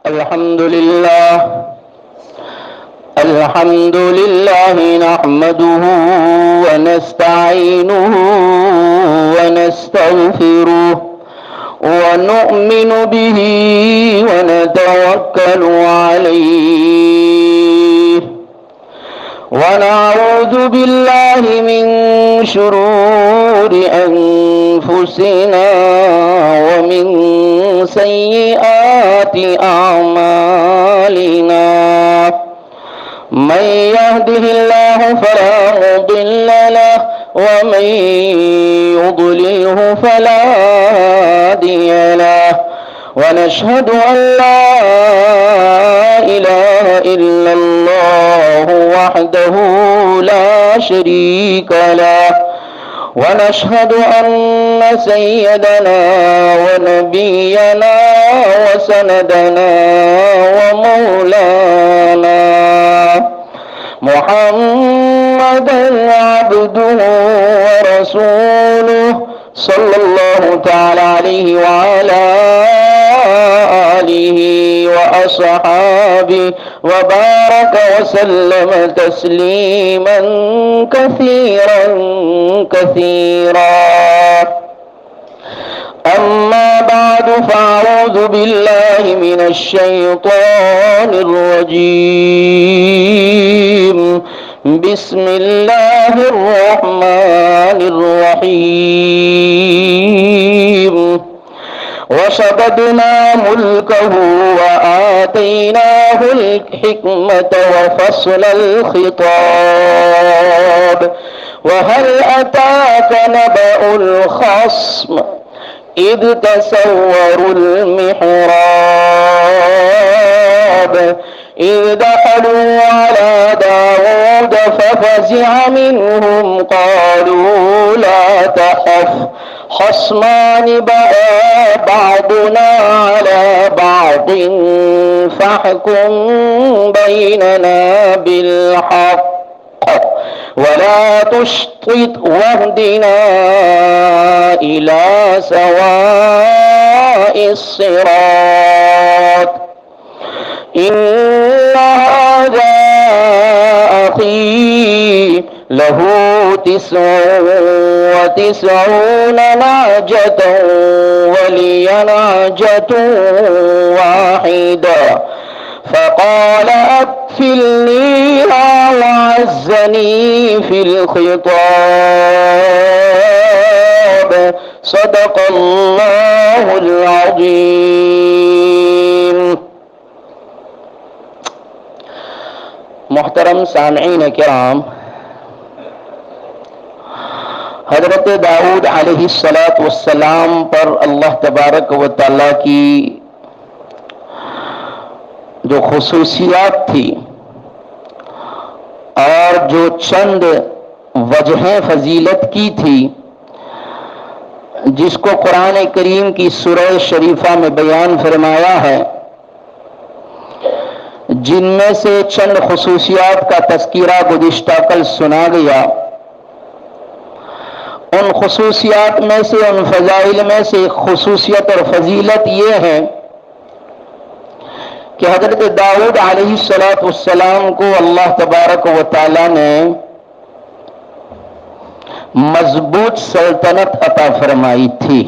الحمد لله نحمده ونستعينه ونستغفره ونؤمن به ونتوكل عليه ونعوذ بالله من شرور أنفسنا ومن سيئات أعمالنا من يهده الله فلا مضل له ومن يضلله فلا هادي له ونشهد أن لا إله إلا الله وحده لا شريك له ونشهد أن سيدنا ونبينا وسندنا ومولانا محمدا عبده ورسوله صلى الله تعالى عليه وعلى آله وأصحابه وبارك وسلم تسليما كثيرا كثيرا. أما بعد فأعوذ بالله من الشيطان الرجيم. بسم الله الرحمن الرحيم. وشددنا ملكه وآتيناه الحكمة وفصل الخطاب وهل أتاك نبأ الخصم إذ تسوروا المحراب إذ دخلوا على داود ففزع منهم قالوا لا تخف خصمان بغى بعضنا على بعض فاحكم بيننا بالحق ولا تشطط واهدنا إلى سواء الصراط إن هذا أخي له 99 نعجة ولي نعجة واحدة فقال أكفلنيها وعزني في الخطاب. صدق الله العظيم. محترم سامعین کرام، حضرت داؤد علیہ السلام پر اللہ تبارک و تعالیٰ کی جو خصوصیات تھی اور جو چند وجہیں فضیلت کی تھی جس کو قرآن کریم کی سورہ شریفہ میں بیان فرمایا ہے، جن میں سے چند خصوصیات کا تذکرہ گزشتہ کل سنا گیا. ان خصوصیات میں سے، ان فضائل میں سے ایک خصوصیت اور فضیلت یہ ہے کہ حضرت داؤد علیہ السلام کو اللہ تبارک و تعالی نے مضبوط سلطنت عطا فرمائی تھی،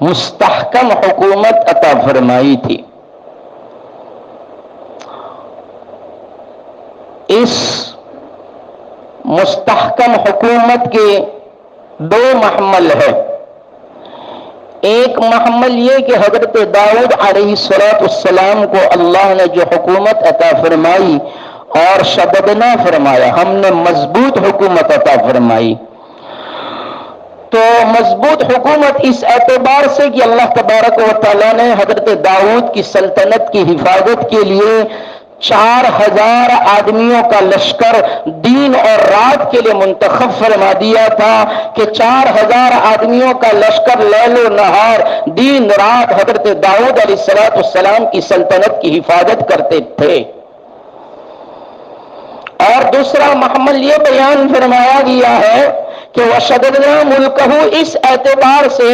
مستحکم حکومت عطا فرمائی تھی. اس مستحکم حکومت کے 2 محمل ہے. ایک محمل یہ کہ حضرت داؤد علیہ السلام کو اللہ نے جو حکومت عطا فرمائی اور شددنا فرمایا، ہم نے مضبوط حکومت عطا فرمائی. تو مضبوط حکومت اس اعتبار سے کہ اللہ تبارک و تعالیٰ نے حضرت داؤد کی سلطنت کی حفاظت کے لیے 4000 آدمیوں کا لشکر دن اور رات کے لیے منتخب فرما دیا تھا کہ 4000 آدمیوں کا لشکر لیل و نہار دن رات حضرت داؤد علیہ السلام کی سلطنت کی حفاظت کرتے تھے. اور دوسرا محمل یہ بیان فرمایا گیا ہے کہ وشددنا ملکہ اس اعتبار سے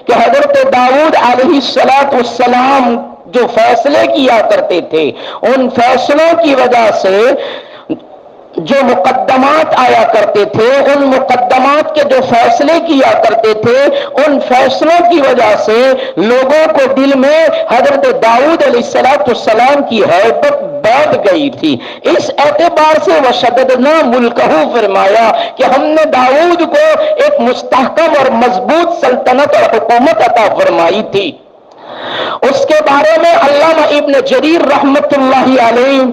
کہ حضرت داؤد علیہ السلام جو فیصلے کیا کرتے تھے ان فیصلوں کی وجہ سے جو مقدمات آیا کرتے تھے، ان مقدمات کے جو فیصلے کیا کرتے تھے، ان فیصلوں کی وجہ سے لوگوں کو دل میں حضرت داؤد علیہ السلام کی ہیبت بیٹھ گئی تھی۔ اس اعتبار سے وشددنا ملکہ فرمایا کہ ہم نے داؤد کو ایک مستحکم اور مضبوط سلطنت اور حکومت عطا فرمائی تھی۔ اس کے بارے میں علامہ ابن جریر رحمت اللہ علیہ،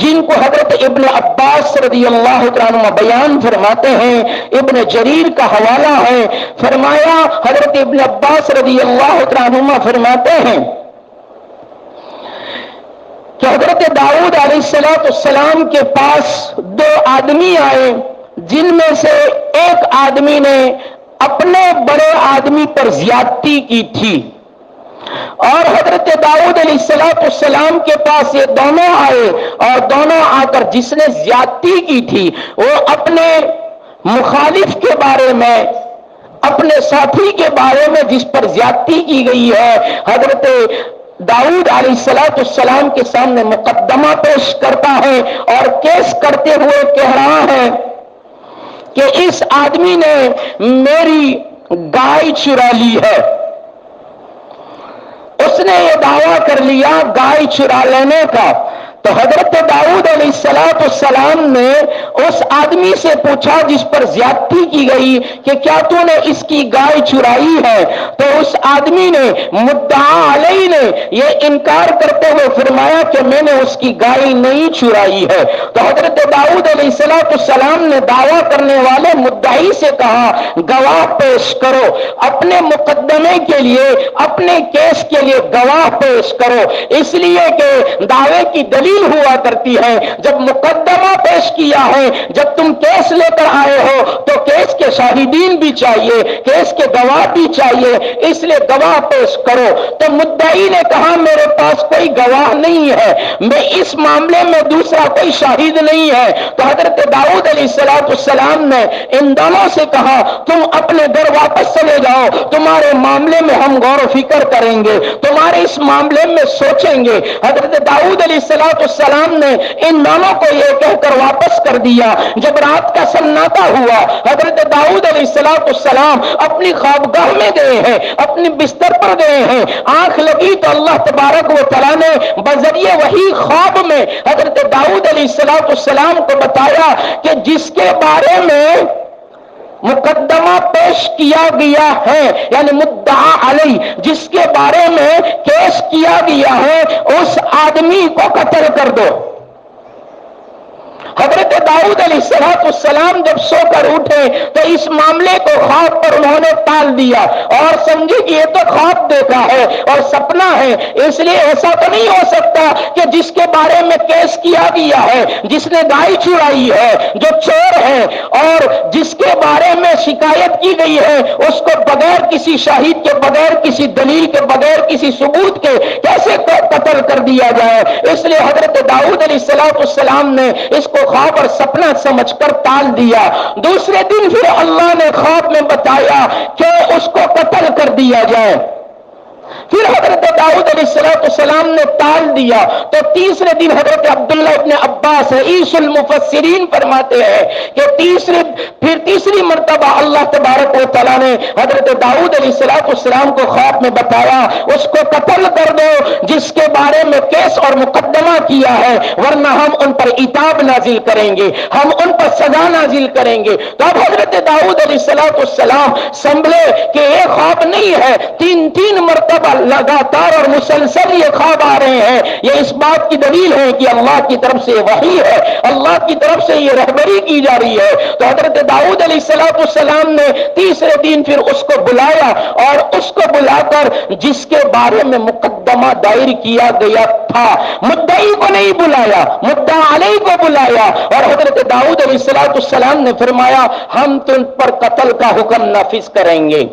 جن کو حضرت ابن عباس رضی اللہ عنہ بیان فرماتے ہیں، ابن جریر کا حوالہ ہے، فرمایا حضرت ابن عباس رضی اللہ عنہ فرماتے ہیں کہ حضرت داؤد علیہ السلام کے پاس دو آدمی آئے، جن میں سے ایک آدمی نے اپنے بڑے آدمی پر زیادتی کی تھی، اور حضرت داؤد علیہ السلام کے پاس یہ دونوں آئے، اور دونوں آ کر جس نے زیادتی کی تھی وہ اپنے مخالف کے بارے میں، اپنے ساتھی کے بارے میں جس پر زیادتی کی گئی ہے، حضرت داؤد علیہ السلام کے سامنے مقدمہ پیش کرتا ہے اور کیس کرتے ہوئے کہہ رہا ہے کہ اس آدمی نے میری گائے چرا لی ہے۔ اس نے یہ دعویٰ کر لیا گائے چرا لینے کا۔ تو حضرت داؤد علیہ السلام نے اس آدمی سے پوچھا جس پر زیادتی کی گئی کہ کیا تو نے اس کی گائے چرائی ہے؟ تو اس آدمی نے، مدعا علیہ نے، یہ انکار کرتے ہوئے فرمایا کہ میں نے اس کی گائے نہیں چرائی ہے۔ تو حضرت داؤد علیہ السلام نے دعویٰ کرنے والے مدعی سے کہا گواہ پیش کرو، اپنے مقدمے کے لیے، اپنے کیس کے لیے گواہ پیش کرو، اس لیے کہ دعوے کی دلیل ہوا کرتی ہے جب مقدمہ پیش کیا ہے، جب تم کیس لے کر آئے ہو تو کیس کے شاہدین بھی چاہیے، کیس کے گواہ بھی چاہیے، اس لیے گواہ پیش کرو۔ تو مدعی نے کہا میرے پاس کوئی گواہ نہیں ہے، میں اس معاملے میں دوسرا کوئی شاہد نہیں ہے۔ تو حضرت داؤد علیہ السلام نے ان دونوں سے کہا تم اپنے گھر واپس چلے جاؤ، تمہارے معاملے میں ہم غور و فکر کریں گے، تمہارے اس معاملے میں سوچیں گے۔ حضرت داؤد علیہ السلام نے ان دونوں کو یہ کہہ کر واپس کر دیا۔ جب رات کا سناٹا ہوا، حضرت داؤد علیہ السلام اپنی خوابگاہ میں گئے ہیں، اپنے بستر پر گئے ہیں، آنکھ لگی تو اللہ تبارک و تعالیٰ نے بذریعہ وحی خواب میں حضرت داؤد علیہ السلام کو بتایا کہ جس کے بارے میں مقدمہ پیش کیا گیا ہے، یعنی مدعا علیہ جس کے بارے میں کیس کیا گیا ہے، اس آدمی کو قتل کر دو۔ حضرت داؤد علیہ السلام جب سو کر اٹھے تو اس معاملے کو خواب پر انہوں نے ٹال دیا اور سمجھے کہ یہ تو خواب دیکھا ہے اور سپنا ہے، اس لیے ایسا تو نہیں ہو سکتا کہ جس کے بارے میں کیس کیا گیا ہے، جس نے گائے چرائی ہے، جو چور ہے اور جس کے بارے میں شکایت کی گئی ہے، اس کو بغیر کسی شاہد کے، بغیر کسی دلیل کے، بغیر کسی ثبوت کے کیسے قتل کر دیا جائے۔ اس لیے حضرت داؤد علیہ السلام نے اس کو خواب اور سپنا سمجھ کر ٹال دیا۔ دوسرے دن پھر اللہ نے خواب میں بتایا کہ اس کو قتل کر دیا جائے، پھر حضرت داؤد علیہ السلام نے ٹال دیا۔ تو تیسرے دن حضرت عبداللہ ابن عباس رئیس المفسرین فرماتے ہیں کہ تیسری مرتبہ اللہ تبارک و تعالیٰ نے حضرت داؤد علیہ السلام کو خواب میں بتایا اس کو قتل کر دو جس کے بارے میں کیس اور مقدمہ کیا ہے، ورنہ ہم ان پر عتاب نازل کریں گے، ہم ان پر سزا نازل کریں گے۔ تو اب حضرت داؤد علیہ السلام سنبھلے کہ یہ خواب نہیں ہے، تین مرتبہ لگاتار اور مسلسل یہ خواب آ رہے ہیں، یہ اس بات کی دلیل ہے کہ اللہ کی طرف سے وحی ہے، اللہ کی طرف سے یہ رہبری کی جا رہی ہے۔ تو حضرت داؤد علیہ السلام نے تیسرے دن پھر اس کو بلایا اور اس کو بلا کر جس کے بارے میں مقدمہ دائر کیا گیا تھا، مدعی کو نہیں بلایا، مدعا علیہ کو بلایا، اور حضرت داؤد علیہ السلام نے فرمایا ہم تم پر قتل کا حکم نافذ کریں گے۔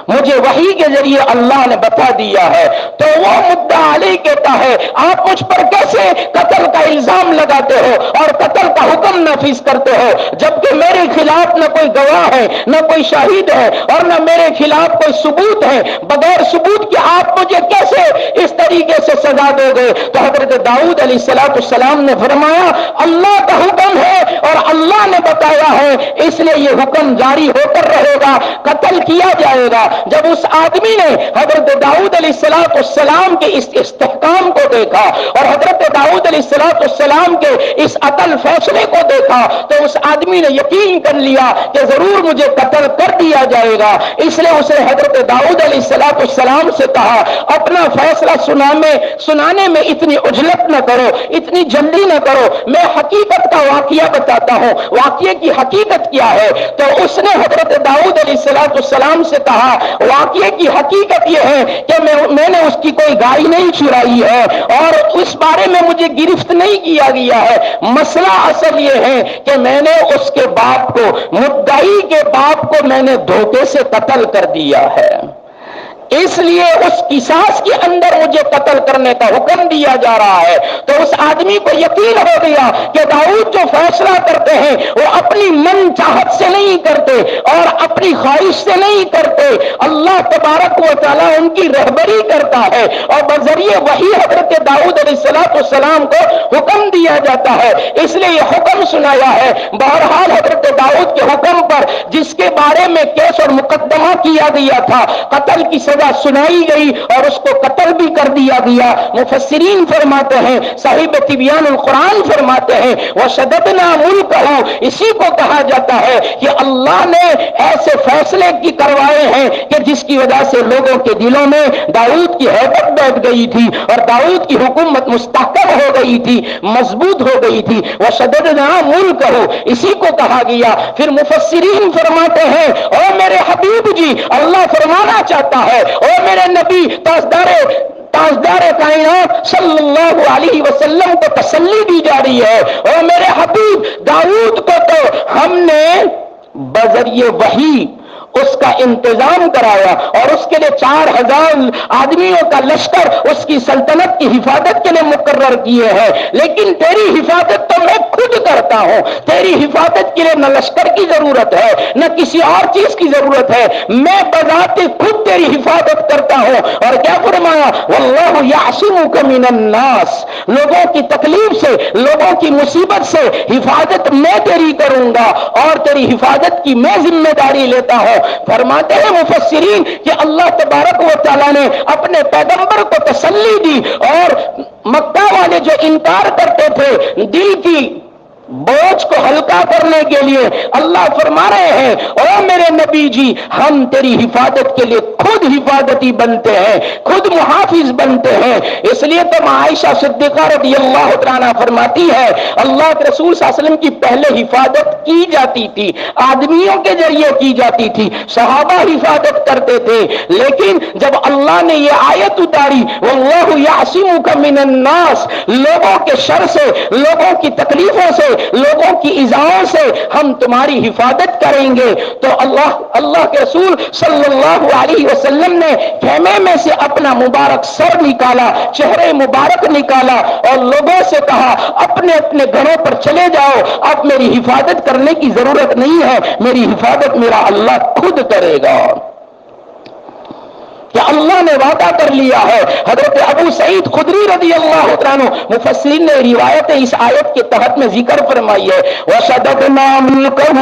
مجھے وحی کے ذریعے اللہ نے بتا دیا ہے، تو وہ مدعا علیہ کہتا ہے آپ مجھ پر کیسے قتل کا الزام لگاتے ہو اور قتل کا حکم نافذ کرتے ہو، جبکہ میرے خلاف نہ کوئی گواہ ہے، نہ کوئی شاہد ہے، اور نہ میرے خلاف کوئی ثبوت ہے، بغیر ثبوت کہ آپ مجھے کیسے اس طریقے سے سزا دو گے؟ تو حضرت داؤد علیہ السلام نے فرمایا اللہ کا حکم ہے اور اللہ نے بتایا ہے، اس لیے یہ حکم جاری ہو کر رہے گا، قتل کیا جائے گا۔ جب اس آدمی نے حضرت داؤد علیہ السلام کے اس استحکام کو دیکھا اور حضرت داؤد علیہ السلام کے اس عدل فیصلے کو دیکھا تو اس آدمی نے یقین کر لیا کہ ضرور مجھے قتل کر دیا جائے گا، اس لیے اسے حضرت داؤد علیہ السلام سے کہا اپنا فیصلہ سنانے میں اتنی عجلت نہ کرو، اتنی جلدی نہ کرو، میں حقیقت کا واقعہ بتاتا ہوں، واقعے کی حقیقت کیا ہے؟ تو اس نے حضرت داؤد علیہ السلام سے کہا واقعے کی حقیقت یہ ہے کہ میں نے اس کی کوئی گائے نہیں چرائی ہے اور اس بارے میں مجھے گرفت نہیں کیا گیا ہے، مسئلہ اصل یہ ہے کہ میں نے اس کے باپ کو، مدعی کے باپ کو میں نے دھوکے سے قتل کر دیا ہے، اس لیے اس قصاص کے اندر مجھے قتل کرنے کا حکم دیا جا رہا ہے۔ تو اس آدمی کو یقین ہو گیا کہ داؤد جو فیصلہ کرتے ہیں وہ اپنی من چاہت سے نہیں کرتے اور اپنی خواہش سے نہیں کرتے، اللہ تبارک و تعالیٰ ان کی رہبری کرتا ہے اور بذریعے وہی حضرت داؤد علیہ السلام کو حکم دیا جاتا ہے، اس لیے یہ حکم سنایا ہے۔ بہرحال حضرت داؤد کے حکم پر جس کے بارے میں کیس اور مقدمہ کیا گیا تھا، قتل کی سزا سنائی گئی اور اس کو قتل بھی کر دیا گیا۔ مفسرین فرماتے ہیں، صاحب تبیان القرآن فرماتے ہیں وَشَدَدْنَا مُلْكَهُ، اسی کو کہا جاتا ہے کہ اللہ نے ایسے فیصلے کی کروائے ہیں کہ جس کی وجہ سے لوگوں کے دلوں میں داؤد کی ہیبت بیٹھ گئی تھی اور داؤد کی حکومت مستحکم ہو گئی تھی، مضبوط ہو گئی تھی۔ وَشَدَدْنَا مُلْكَهُ اسی کو کہا گیا۔ پھر مفسرین فرماتے ہیں او میرے حبیب جی، اللہ فرمانا چاہتا ہے او میرے نبی تاجدار کائنات صلی اللہ علیہ وسلم کو تسلی دی جا رہی ہے، اور میرے حبیب داؤد کو تو ہم نے بذریعہ وحی اس کا انتظام کرایا اور اس کے لیے 4000 آدمیوں کا لشکر اس کی سلطنت کی حفاظت کے لیے مقرر کیے ہیں، لیکن تیری حفاظت تو میں خود کرتا ہوں، تیری حفاظت کے لیے نہ لشکر کی ضرورت ہے نہ کسی اور چیز کی ضرورت ہے، میں بذات خود تیری حفاظت کرتا ہوں۔ اور کیا فرمایا واللہ یعصمک من الناس، لوگوں کی تکلیف سے، لوگوں کی مصیبت سے حفاظت میں تیری کروں گا اور تیری حفاظت کی میں ذمہ داری لیتا ہوں۔ فرماتے ہیں مفسرین کہ اللہ تبارک و تعالیٰ نے اپنے پیغمبر کو تسلی دی اور مکہ والے جو انکار کرتے تھے دل کی بوجھ کو ہلکا کرنے کے لیے اللہ فرما رہے ہیں او میرے نبی جی ہم تیری حفاظت کے لیے خود حفاظتی بنتے ہیں، خود محافظ بنتے ہیں۔ اس لیے تو عائشہ صدیقہ رضی اللہ عنہا فرماتی ہے اللہ کے رسول صلی اللہ علیہ وسلم کی پہلے حفاظت کی جاتی تھی، آدمیوں کے ذریعے کی جاتی تھی، صحابہ حفاظت کرتے تھے، لیکن جب اللہ نے یہ آیت اتاری واللہ یعصمک من الناس، لوگوں کے شر سے، لوگوں کی تکلیفوں سے، لوگوں کی ایذاؤں سے ہم تمہاری حفاظت کریں گے، تو اللہ کے رسول صلی اللہ علیہ وسلم نے خیمے میں سے اپنا مبارک سر نکالا، چہرے مبارک نکالا اور لوگوں سے کہا اپنے اپنے گھروں پر چلے جاؤ، اب میری حفاظت کرنے کی ضرورت نہیں ہے، میری حفاظت میرا اللہ خود کرے گا۔ کہ اللہ نے وعدہ کر لیا ہے۔ حضرت ابو سعید خدری رضی اللہ عنہ مفسرین نے روایت اس آیت کے تحت میں ذکر فرمائی ہے وَشَدَدْنَا مُلْكَهُ،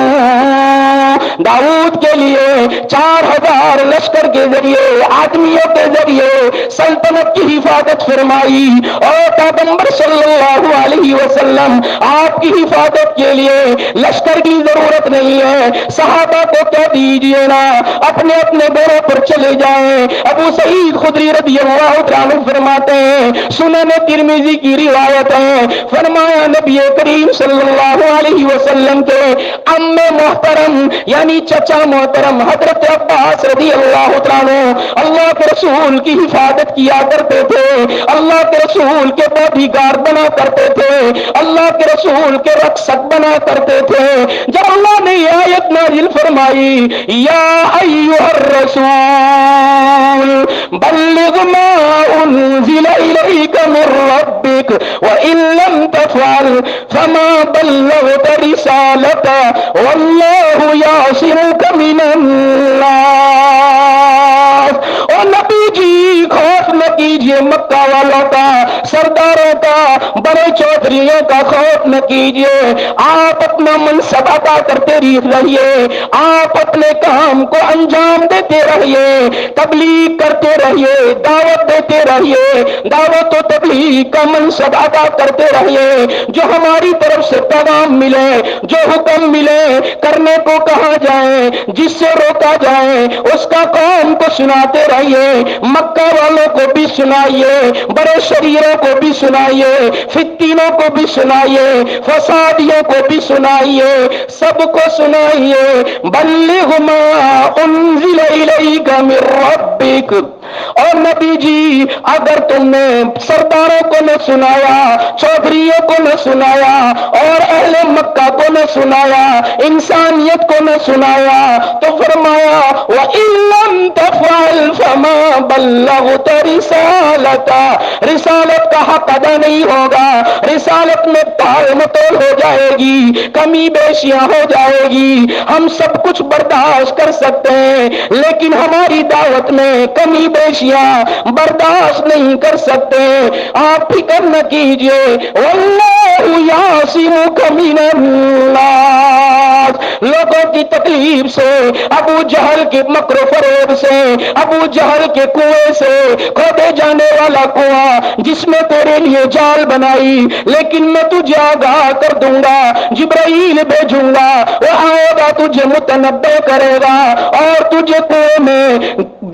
داؤد کے لیے 4000 لشکر کے ذریعے، آدمیوں کے ذریعے سلطنت کی حفاظت فرمائی، اور پیغمبر صلی اللہ علیہ وسلم آپ کی حفاظت کے لیے لشکر کی ضرورت نہیں ہے، صحابہ کو کہہ دیجئے نا اپنے اپنے گھروں پر چلے جائیں۔ ابو سعید خدری رضی اللہ عنہ فرماتے ہیں سنن ترمذی کی روایت ہے، فرمایا نبی کریم صلی اللہ علیہ وسلم کے عم محترم یعنی چچا محترم حضرت عباس رضی اللہ عنہ اللہ کے رسول کی حفاظت کیا کرتے تھے، اللہ کے رسول کے باڈی گارڈ بنا کرتے تھے، اللہ کے رسول کے رکشک بنا کرتے تھے۔ جب اللہ نے یہ آیت نازل فرمائی یا ایھا الرسول بلغ ما انزل الیک من ربک وان لم تفعل فما بلغت رسالته واللہ یعصمک من الناس۔ اور نبی جی خوف نہ کیجئے مکہ والوں کا، سرداروں کا، بڑے چودھریوں کا خوف نہ کیجئے، آپ اپنا منصب ادا کرتے رہیے، آپ اپنے کام کو انجام دیتے رہیے، تبلیغ کرتے رہیے، دعوت دیتے رہیے، دعوت و تبلیغ کا منصب ادا کرتے رہیے، جو ہماری طرف سے پیغام ملے، جو حکم ملے، کرنے کو کہا جائے، جس سے روکا جائے اس کا قوم کو سناتے رہیے، مکہ والوں کو بھی سنائیے، بڑے شریروں کو بھی سنائیے، فتینوں کو بھی سنائیے، فسادیوں کو بھی سنائیے، سب کو سنائیے۔ بلغ ما انزل الیک من ربک۔ اور نبی جی اگر تم نے سرداروں کو نہ سنایا، چودھریوں کو نہ سنایا، اور اہل مکہ کو نہ سنایا، انسانیت کو نہ سنایا، تو فرمایا وَإِن لَّمْ تَفْعَلْ فَمَا بَلَّغْتَ رِسَالَتَهُ، رسالت کا حق ادا نہیں ہوگا، رسالت میں ٹال مٹول ہو جائے گی، کمی بیشیاں ہو جائے گی، ہم سب کچھ برداشت کر سکتے ہیں لیکن ہماری دعوت میں کمی بیشیاں برداشت نہیں کر سکتے۔ آپ فکر نہ کیجئے، واللہ یعصمک من الناس، لوگوں کی تکلیف سے، ابو جہل کے مکر و فریب سے، ابو جہل کے کنویں سے، کھودے جانے والا کنواں جس میں تیرے لیے جال بنائی، لیکن میں تجھے آگاہ کر دوں گا، جبرائیل بھیجوں گا، وہ آئے گا تجھے متنبع کرے گا اور تجھے کنویں میں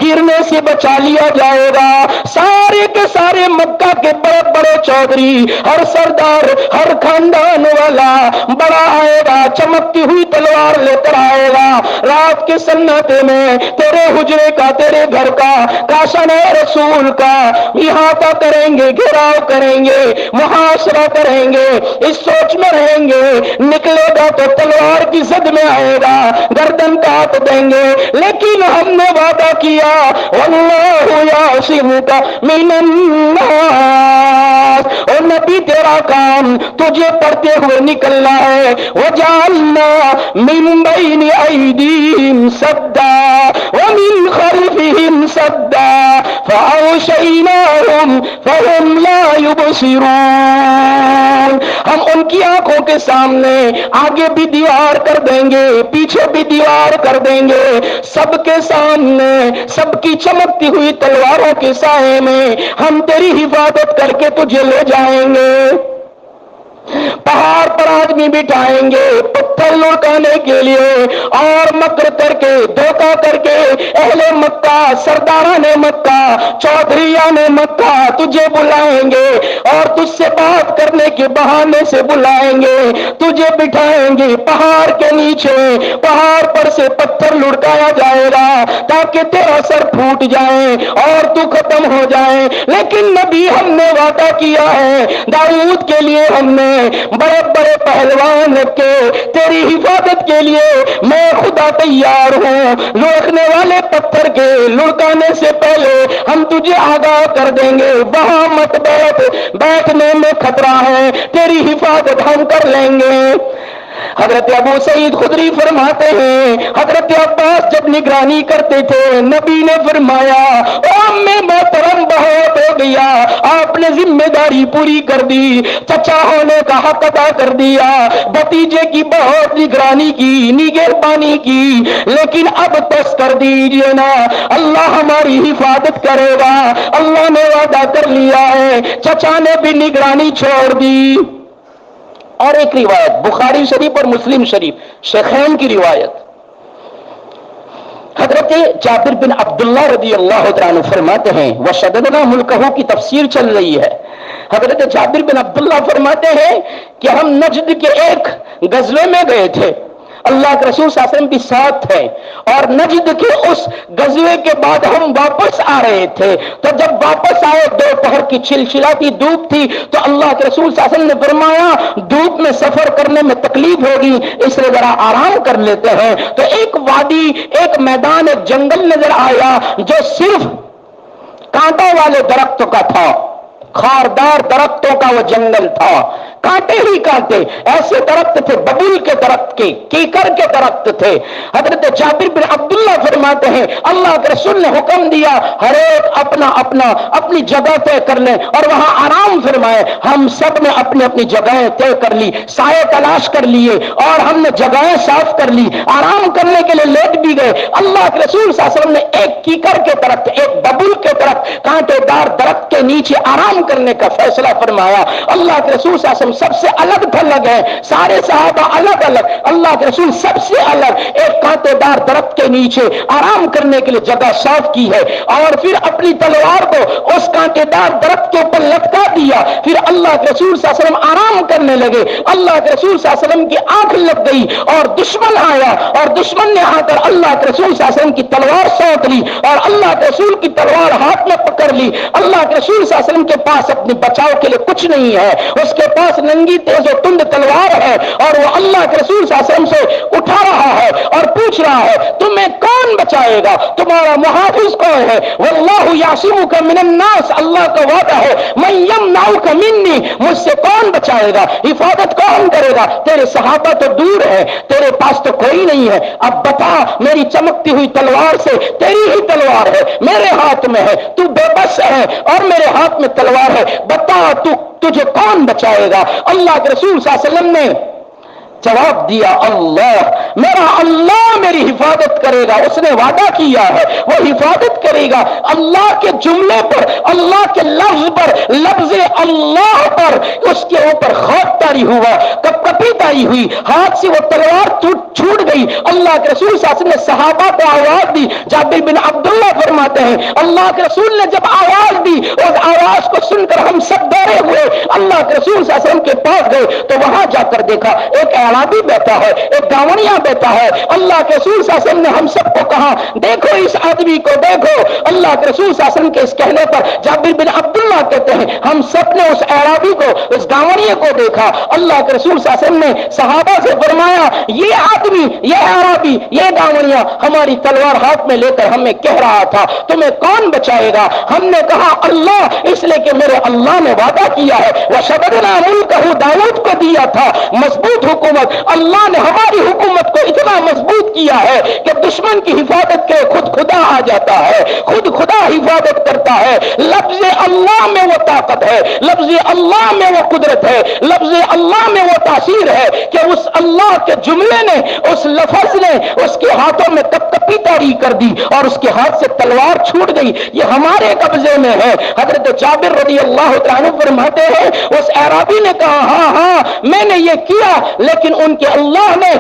گرنے سے بچا لیا جائے گا۔ سارے کے سارے مکہ کے بڑے بڑے چودھری، ہر سردار، ہر خاندان والا بڑا آئے گا، چمکتی ہوئی تلوار لے کر آئے گا، رات کے سناٹے میں تیرے حجرے کا، تیرے گھر کا، کاشان رسول کا احاطہ کریں گے، گھیراؤ کریں گے، محاصرہ کریں گے، اس سوچ میں رہیں گے نکلے گا تو تلوار کی زد میں آئے گا، گردن کاٹ دیں گے، لیکن ہم نے وعدہ کیا واللہ یعصمک من الناس، اور نبی تیرا کام تجھے پڑھتے ہوئے نکلنا ہے، وجعلنا من بین ایدیہم سدا ومن خلفہم سدا فاغشیناہم فہم لا یبصرون، ہم ان کی آنکھوں کے سامنے آگے بھی دیوار کر دیں گے، پیچھے بھی دیوار کر دیں گے، سب کے سامنے سب کی چمکتی ہوئی تلواروں کے سائے میں ہم تیری حفاظت کر کے تجھے لے جائیں گے۔ پہاڑ پر آدمی بٹھائیں گے پتھر لڑکانے کے لیے، اور مکر کر کے، دھوکہ کر کے اہل مکہ، سرداران مکہ، چودھریان مکہ تجھے بلائیں گے اور تجھ سے بات کرنے کے بہانے سے بلائیں گے، تجھے بٹھائیں گے پہاڑ کے نیچے، پہاڑ پر سے پتھر لڑکایا جائے گا تاکہ تیرا سر پھوٹ جائے اور تو ختم ہو جائے، لیکن نبی ہم نے وعدہ کیا ہے، داؤد کے لیے ہم نے بڑے بڑے پہلوان رکھے، تیری حفاظت کے لیے میں خدا تیار ہوں، لڑکنے والے پتھر کے لڑکانے سے پہلے ہم تجھے آگاہ کر دیں گے، وہاں مت بیٹھ، بیٹھنے میں خطرہ ہے، تیری حفاظت ہم کر لیں گے۔ حضرت ابو سعید خدری فرماتے ہیں حضرت عباس جب نگرانی کرتے تھے، نبی نے فرمایا او امی محترم بہت ہو گیا، آپ نے ذمہ داری پوری کر دی، چچا ہونے کا حق ادا کر دیا، بھتیجے کی بہت نگرانی کی، نگہبانی کی، لیکن اب بس کر دیجئے نا، اللہ ہماری حفاظت کرے گا، اللہ نے وعدہ کر لیا ہے۔ چچا نے بھی نگرانی چھوڑ دی۔ اور ایک روایت بخاری شریف اور مسلم شریف شیخین کی روایت، حضرت جابر بن عبداللہ رضی اللہ تعالیٰ عنہ فرماتے ہیں وَشَدَدْنَا مُلْكَهُ کی تفسیر چل رہی ہے، حضرت جابر بن عبداللہ فرماتے ہیں کہ ہم نجد کے ایک غزوے میں گئے تھے، اللہ کے رسول صلی اللہ علیہ وسلم بھی ساتھ ہے، اور نجد کے اس غزوے کے بعد ہم واپس آ رہے تھے، تو جب واپس آئے دوپہر کی چلچلاتی دھوپ تھی، تو اللہ کے رسول صلی اللہ علیہ وسلم نے فرمایا دھوپ میں سفر کرنے میں تکلیف ہوگی، اس لیے ذرا آرام کر لیتے ہیں۔ تو ایک وادی، ایک میدان، ایک جنگل نظر آیا جو صرف کانٹوں والے درختوں کا تھا، خاردار درختوں کا وہ جنگل تھا، کانٹے ہی کانٹے، ایسے درخت تھے، ببول کے درخت کے، کیکر کے درخت تھے۔ حضرت جابر بن عبداللہ فرماتے ہیں اللہ کے رسول نے حکم دیا ہر ایک اپنی جگہ طے کر لیں اور وہاں آرام فرمائے۔ ہم سب نے اپنی اپنی جگہیں طے کر لی، سائے تلاش کر لیے، اور ہم نے جگہیں صاف کر لی، آرام کرنے کے لیے لیٹ بھی گئے۔ اللہ کے رسول صلی اللہ علیہ وسلم نے ایک کیکر کے درخت، ایک ببول کے درخت، کانٹے دار درخت کے نیچے آرام کرنے کا فیصلہ فرمایا۔ اللہ کے رسول صلی اللہ علیہ وسلم سب سے الگ تھلگ ہے، سارے صحابہ الگ الگ، اللہ کے رسول سب سے الگ ایک کانٹے دار درخت کے نیچے آرام کرنے کے لیے جگہ صاف کی ہے، اور پھر اپنی تلوار کو اس کانٹے دار درخت کے اوپر لٹکا دیا۔ پھر اللہ کے رسول صلی اللہ علیہ وسلم آرام کرنے لگے۔ اللہ کے رسول صلی اللہ علیہ وسلم کی آنکھ لگ گئی اور دشمن آیا، اور دشمن نے آ کر اللہ کے رسول صلی اللہ علیہ وسلم کی تلوار سونت لی اور اللہ کے رسول کی تلوار ہاتھ میں پکڑ لی۔ اللہ کے رسول صلی اللہ علیہ وسلم کے پاس اپنے بچاؤ کے لیے کچھ نہیں ہے، اس کے پاس ننگی تیز و تند تلوار ہے، اور وہ اللہ کے رسول صلی اللہ علیہ وسلم سے اٹھا رہا ہے اور پوچھ رہا ہے تمہیں کون بچائے گا، تمہارا محافظ کون ہے؟ واللہ یعصمک من الناس، اللہ کا وعدہ ہے من یمنعک منی، مجھ سے کون بچائے گا، حفاظت کون کرے گا؟ تیرے صحابہ تو دور ہے، تیرے پاس تو کوئی نہیں ہے، اب بتا میری چمکتی ہوئی تلوار سے، تیری ہی تلوار ہے میرے ہاتھ میں ہے، تو بے بس ہے اور میرے ہاتھ میں تلوار ہے، بتا تجھے کون بچائے گا؟ اللہ کے رسول صلی اللہ علیہ وسلم نے جواب دیا اللہ، میرا اللہ میری حفاظت کرے گا، اس نے وعدہ کیا ہے وہ حفاظت کرے گا۔ اللہ کے جملے پر، اللہ کے لفظ پر، لفظ اللہ پر اس کے اوپر خوف طاری ہوا، کپ کپی طاری ہوئی، ہاتھ سے وہ تلوار چھوٹ گئی۔ اللہ کے رسول صلی اللہ علیہ وسلم نے صحابہ کو آواز دی، جابر بن عبداللہ فرماتے ہیں اللہ کے رسول نے جب آواز دی، اس آواز کو سن کر ہم سب ڈرے ہوئے اللہ کے رسول صلی اللہ علیہ وسلم کے پاس گئے، تو وہاں جا کر دیکھا ایک اعرابی بیٹھا ہے، ایک گاونیاں بیٹھا ہے۔ اللہ کے رسول صلی اللہ علیہ وسلم نے ہم سب کو کہا دیکھو اس آدمی کو دیکھو۔ اللہ کے رسول صلی اللہ علیہ وسلم کے اس کہنے پر جابر بن عبداللہ کہتے ہیں ہم سب نے اس اعرابی کو، اس گاونیے کو دیکھا۔ اللہ کے رسول صلی اللہ علیہ وسلم نے صحابہ سے فرمایا یہ آدمی، یہ اعرابی، یہ گاونیاں ہماری تلوار ہاتھ میں لے کر ہمیں کہہ رہا تھا تمہیں کون بچائے گا؟ ہم نے کہا اللہ، اس لیے کہ میرے اللہ نے وعدہ کیا ہے وَشَدَدْنَا مُلْكَهُ، داؤد کو دیا تھا مضبوط حکومت، اللہ نے ہماری حکومت کو اتنا مضبوط کیا ہے کہ دشمن کی حفاظت کے خود خدا آ جاتا ہے، خود خدا حفاظت کرتا ہے۔ لفظ اللہ میں وہ طاقت ہے، لفظ اللہ میں وہ قدرت ہے، لفظ اللہ میں وہ تاثیر ہے کہ اس اللہ کے جملے نے، اس لفظ نے اس کے ہاتھوں میں کپ کپی طاری کر دی اور اس کے ہاتھ سے تلوار چھوٹ گئی۔ یہ ہمارے قبضے میں ہے۔ حضرت جابر رضی اللہ عنہ فرماتے ہیں اس اعرابی نے کہا ہاں ہاں میں نے یہ کیا، لیکن ان کے اللہ نے،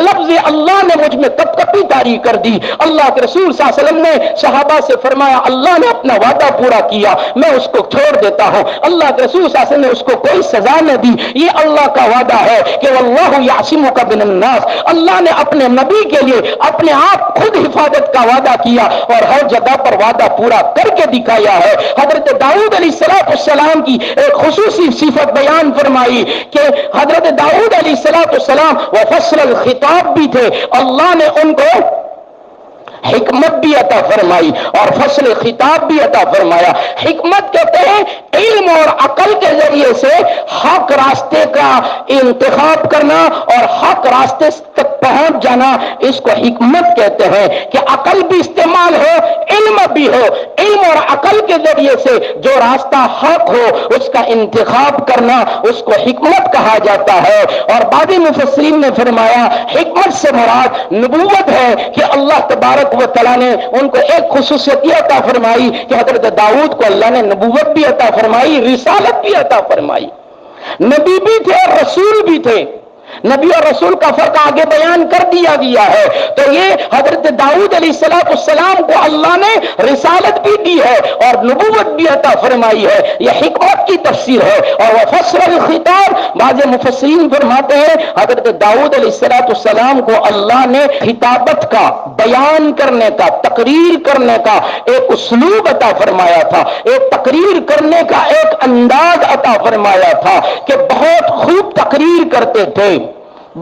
لفظ اللہ نے مجھ میں کپ کپی طاری کر دی۔ اللہ کے رسول صلی اللہ علیہ وسلم نے صحابہ سے فرمایا اللہ نے اپنا وعدہ پورا کیا، میں اس کو چھوڑ دیتا ہوں۔ اللہ کے رسول صلی اللہ علیہ وسلم نے اس کو کوئی سزا نہ دی۔ یہ اللہ کا وعدہ ہے کہ واللہ یعصمک من الناس، اللہ نے اپنے نبی کے لیے اپنے آپ خود حفاظت کا وعدہ کیا اور ہر جگہ پر وعدہ پورا کر کے دکھایا ہے۔ حضرت داؤد علیہ السلام کی ایک خصوصی صفت بیان فرمائی کہ حضرت داؤد علیہ السلام وفصل الخطاب بھی تھے، اللہ نے ان کو حکمت بھی عطا فرمائی اور فصل خطاب بھی عطا فرمایا۔ حکمت کہتے ہیں علم اور عقل کے ذریعے سے حق راستے کا انتخاب کرنا اور حق راستے تک پہنچ جانا، اس کو حکمت کہتے ہیں کہ عقل بھی استعمال ہو، علم بھی ہو، علم اور عقل کے ذریعے سے جو راستہ حق ہو اس کا انتخاب کرنا اس کو حکمت کہا جاتا ہے۔ اور بعض مفسرین نے فرمایا حکمت سے مراد نبوت ہے کہ اللہ تبارک و تعالیٰ نے ان کو ایک خصوصیت عطا فرمائی کہ حضرت داؤد کو اللہ نے نبوت بھی عطا فرمائی، رسالت بھی عطا فرمائی، نبی بھی تھے اور رسول بھی تھے۔ نبی اور رسول کا فرق آگے بیان کر دیا گیا ہے. تو یہ حضرت داؤد علیہ السلام کو اللہ نے رسالت بھی دی ہے اور نبوت بھی عطا فرمائی ہے. یہ حکمت کی تفسیر ہے. اور وفصل الخطاب، بعض مفسرین فرماتے ہیں حضرت داؤد علیہ السلام کو اللہ نے خطابت کا، بیان کرنے کا، تقریر کرنے کا ایک اسلوب عطا فرمایا تھا، ایک تقریر کرنے کا ایک انداز عطا فرمایا تھا کہ بہت خوب تقریر کرتے تھے،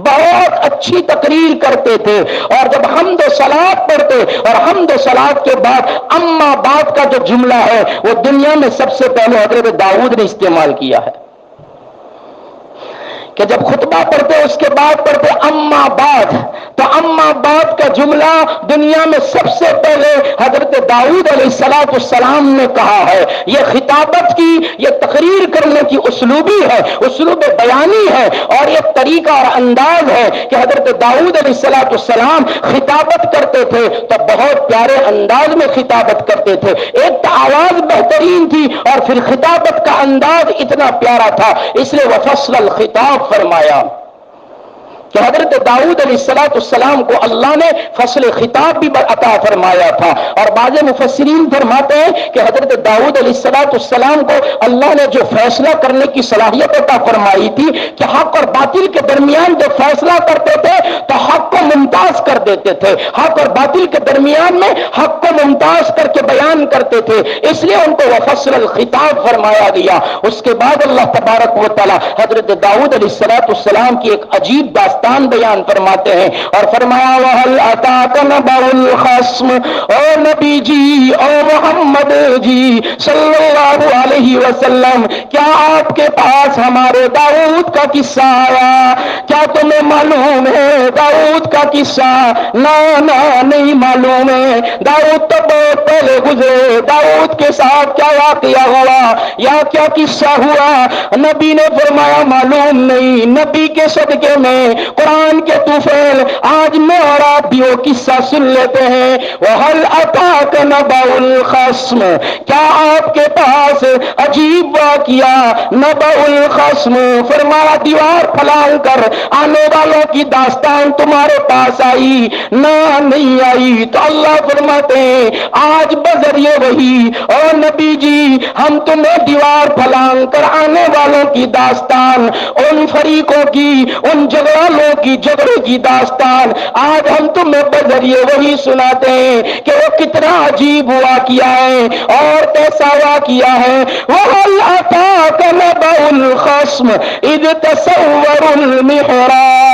بہت اچھی تقریر کرتے تھے. اور جب حمد و صلات پڑھتے اور حمد و صلات کے بعد اما بعد کا جو جملہ ہے وہ دنیا میں سب سے پہلے حضرت داؤد نے استعمال کیا ہے کہ جب خطبہ پڑھتے اس کے بعد پڑھتے اما بعد، تو اما بعد کا جملہ دنیا میں سب سے پہلے حضرت داؤد علیہ السلام نے کہا ہے. یہ خطابت کی، یہ تقریر کرنے کی اسلوبی ہے، اسلوب بیانی ہے، اور یہ طریقہ اور انداز ہے کہ حضرت داؤد علیہ السلام خطابت کرتے تھے تو بہت پیارے انداز میں خطابت کرتے تھے. ایک تو آواز بہترین تھی اور پھر خطابت کا انداز اتنا پیارا تھا، اس لیے وفصل الخطاب فرمایا کہ حضرت داؤد علیہ السلام کو اللہ نے فصل خطاب بھی عطا فرمایا تھا. اور بعض مفسرین فرماتے ہیں کہ حضرت داؤد علیہ السلام کو اللہ نے جو فیصلہ کرنے کی صلاحیت عطا فرمائی تھی کہ حق اور باطل کے درمیان جو فیصلہ کرتے تھے تو حق کو ممتاز کر دیتے تھے، حق اور باطل کے درمیان میں حق کو ممتاز کر کے بیان کرتے تھے، اس لیے ان کو وفصل الخطاب فرمایا گیا. اس کے بعد اللہ تبارک و تعالی حضرت داؤد علیہ السلام کی ایک عجیب داستان بیان فرماتے ہیں اور فرمایا وَهَلْ أَتَاكَ نَبَأُ الْخَصْمِ، او نبی جی، او محمد جی صلی اللہ علیہ وسلم، کیا آپ کے پاس ہمارے داؤد کا قصہ آیا؟ کیا تمہیں معلوم ہے داؤد کا قصہ؟ نہ نہیں معلوم ہے. داؤد تو بہت پہلے گزرے، داؤد کے ساتھ کیا واقعہ ہوا یا کیا قصہ ہوا؟ نبی نے فرمایا معلوم نہیں. نبی کے صدقے میں قرآن کے طوفیل آج میں اور آپ بھی وہ قصہ سن لیتے ہیں. وَهَلْ أَتَاكَ نَبَأُ الْخَصْمِ، کیا آپ کے پاس عجیب واقعہ نبأ الخصم، فرمایا دیوار پھلانگ کر آنے والوں کی داستان تمہارے پاس آئی؟ نہ نہیں آئی. تو اللہ فرماتے ہیں آج بذریعہ وہی اور نبی جی ہم تمہیں دیوار پھلانگ کر آنے والوں کی داستان، ان فریقوں کی، ان جگڑوں کی جگڑے کی داستان آج ہم تمہیں بذریعہ وہی سناتے ہیں کہ وہ کتنا عجیب ہوا کیا ہے اور کیسا ہوا کیا ہے. وَهَلْ أَتَاكَ نَبَأُ الْخَصْمِ إِذْ تَسَوَّرُوا الْمِحْرَابَ،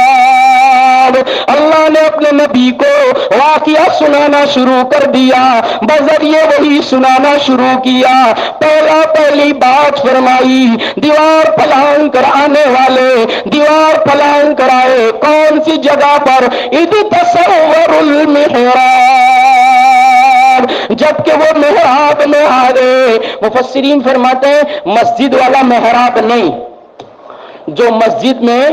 اللہ نے اپنے نبی کو واقعہ سنانا شروع کر دیا، بذریعہ وہی سنانا شروع کیا. پہلی بات فرمائی دیوار پھلانگ کر آنے والے، دیوار پھلانگ کر آئے کون سی جگہ پر؟ اذ تصور المحراب، جبکہ وہ محراب میں آ گئے. مفسرین فرماتے ہیں مسجد والا محراب نہیں، جو مسجد میں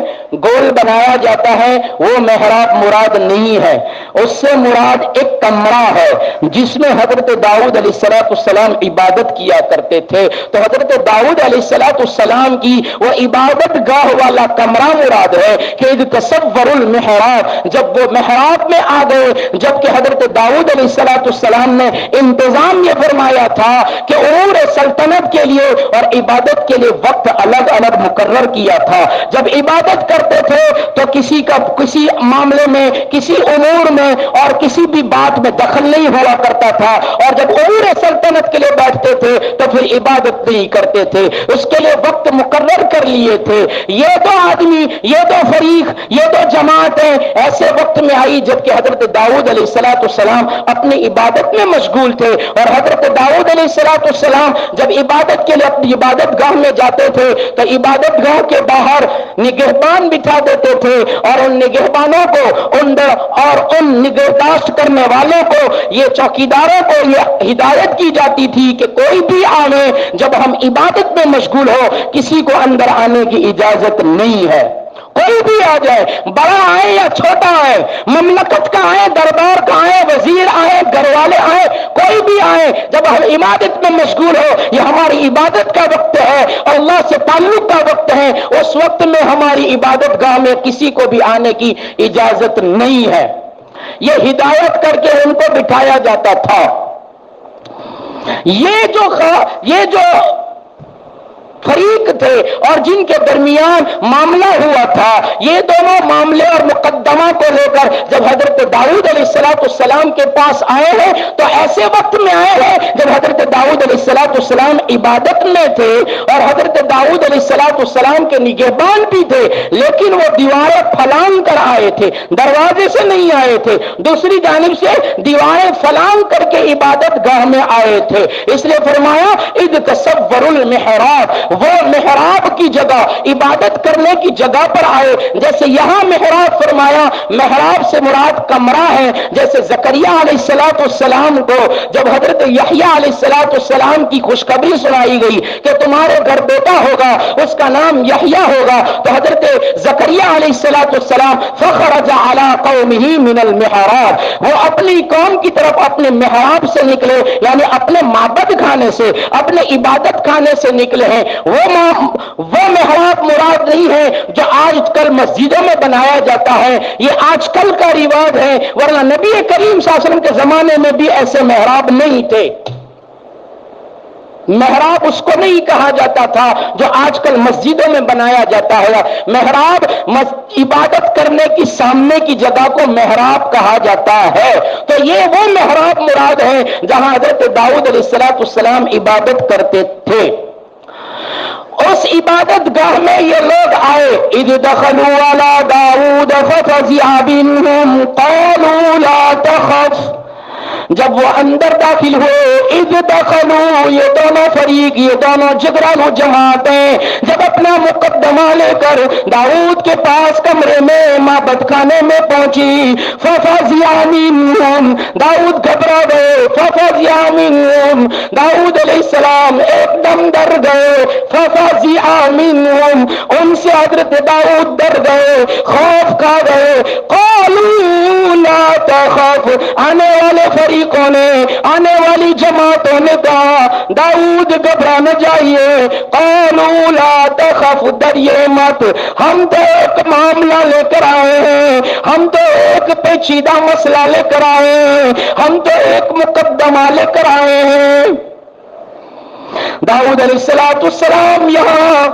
گول بنایا جاتا ہے وہ محراب مراد نہیں ہے، اس سے مراد ایک کمرہ ہے جس میں حضرت داؤد علیہ السلام عبادت کیا کرتے تھے. تو حضرت داؤد علیہ السلام کی وہ عبادت گاہ والا کمرہ مراد ہے کہ اذ تصور المحراب، جب وہ محراب میں آ گئے، جبکہ حضرت داؤد علیہ السلام نے انتظام یہ فرمایا تھا کہ امور سلطنت کے لیے اور عبادت کے لیے وقت الگ الگ مقرر کیا تھا. جب عبادت کرتے تھے تو کسی کا کسی معاملے میں، کسی امور میں اور کسی بھی بات میں دخل نہیں ہوا کرتا تھا، اور جب امور سلطنت کے لیے بیٹھتے تھے تو پھر عبادت نہیں کرتے تھے، اس کے لیے وقت مقرر کر لیے تھے. یہ دو آدمی، یہ دو فریق، یہ دو جماعتیں ایسے وقت میں آئی جبکہ حضرت داؤد علیہ السلام اپنی عبادت میں مشغول تھے. اور حضرت داؤد علیہ السلام جب عبادت کے لیے اپنی عبادت گاہ میں جاتے تھے تو عبادت گاہ کے باہر نگہبان بٹھا دیتے تھے، اور ان نگہبانوں کو اور ان نگہداشت کرنے والوں کو، یہ چوکیداروں کو یہ ہدایت کی جاتی تھی کہ کوئی بھی آنے جب ہم عبادت میں مشغول ہو کسی کو اندر آنے کی اجازت نہیں ہے. کوئی بھی آ جائے، بڑا آئے یا چھوٹا آئے، مملکت کا آئے، دربار کا آئے، وزیر آئے، گھر والے آئے، کوئی بھی آئے، جب ہم عبادت میں مشغول ہو، یہ ہماری عبادت کا وقت ہے، اللہ سے تعلق کا وقت ہے، اس وقت میں ہماری عبادت گاہ میں کسی کو بھی آنے کی اجازت نہیں ہے۔ یہ ہدایت کر کے ان کو بٹھایا جاتا تھا۔ یہ جو فریق تھے اور جن کے درمیان معاملہ ہوا تھا، یہ دونوں معاملے اور مقدمہ کو لے کر جب حضرت داؤد علیہ السلام کے پاس آئے ہیں تو ایسے وقت میں آئے ہیں جب حضرت داؤد علیہ السلام عبادت میں تھے اور حضرت داؤد علیہ السلام کے نگہبان بھی تھے، لیکن وہ دیواریں پھلانگ کر آئے تھے، دروازے سے نہیں آئے تھے، دوسری جانب سے دیواریں پھلانگ کر کے عبادت گاہ میں آئے تھے۔ اس لیے فرمایا اذ تصور المحراب، وہ محراب کی جگہ، عبادت کرنے کی جگہ پر آئے۔ جیسے یہاں محراب فرمایا، محراب سے مراد کمرہ ہے، جیسے زکریا علیہ السلام کو جب حضرت یحییٰ علیہ السلام کی خوشخبری سنائی گئی کہ تمہارے گھر بیٹا ہوگا، اس کا نام یحییٰ ہوگا، تو حضرت زکریا علیہ السلام فخرج علی قومہ من المحراب، وہ اپنی قوم کی طرف اپنے محراب سے نکلے، یعنی اپنے معبد خانے سے، اپنے عبادت خانے سے نکلے ہیں۔ وہ محراب مراد نہیں ہے جو آج کل مسجدوں میں بنایا جاتا ہے، یہ آج کل کا رواج ہے، ورنہ نبی کریم صلی اللہ علیہ وسلم کے زمانے میں بھی ایسے محراب نہیں تھے۔ محراب اس کو نہیں کہا جاتا تھا جو آج کل مسجدوں میں بنایا جاتا ہے۔ محراب عبادت کرنے کی سامنے کی جگہ کو محراب کہا جاتا ہے۔ تو یہ وہ محراب مراد ہے جہاں حضرت داؤد علیہ السلام عبادت کرتے تھے۔ اس عبادت گاہ میں یہ لوگ آئے، اذ دخلوا علی داؤد ففزع منهم قالوا لا تخف، جب وہ اندر داخل ہوئے، اذ دخلوا، یہ دونوں فریق، یہ دونوں جگرانو جماعتیں جب اپنا مقدمہ لے کر داؤد کے پاس کمرے میں معبد خانے میں پہنچی، ففزع منهم، داؤد گھبرا گئے، ففزع منهم، داؤد علیہ السلام ایک دم ڈر گئے، ففزع منهم، ان سے حضرت داؤد ڈر گئے، خوف کھا گئے، قالوا لا تخف، آنے والے فریقوں نے، آنے والی جماعتوں نے کہا داؤد گھبرا نہ جائیے، قالوا لا تخف، ڈریے مت، ہم تو ایک معاملہ لے کر آئے ہیں، ہم تو ایک پیچیدہ مسئلہ لے کر آئے ہیں، ہم تو ایک مقدمہ لے کر آئے ہیں۔ داؤد علیہ السلام یہاں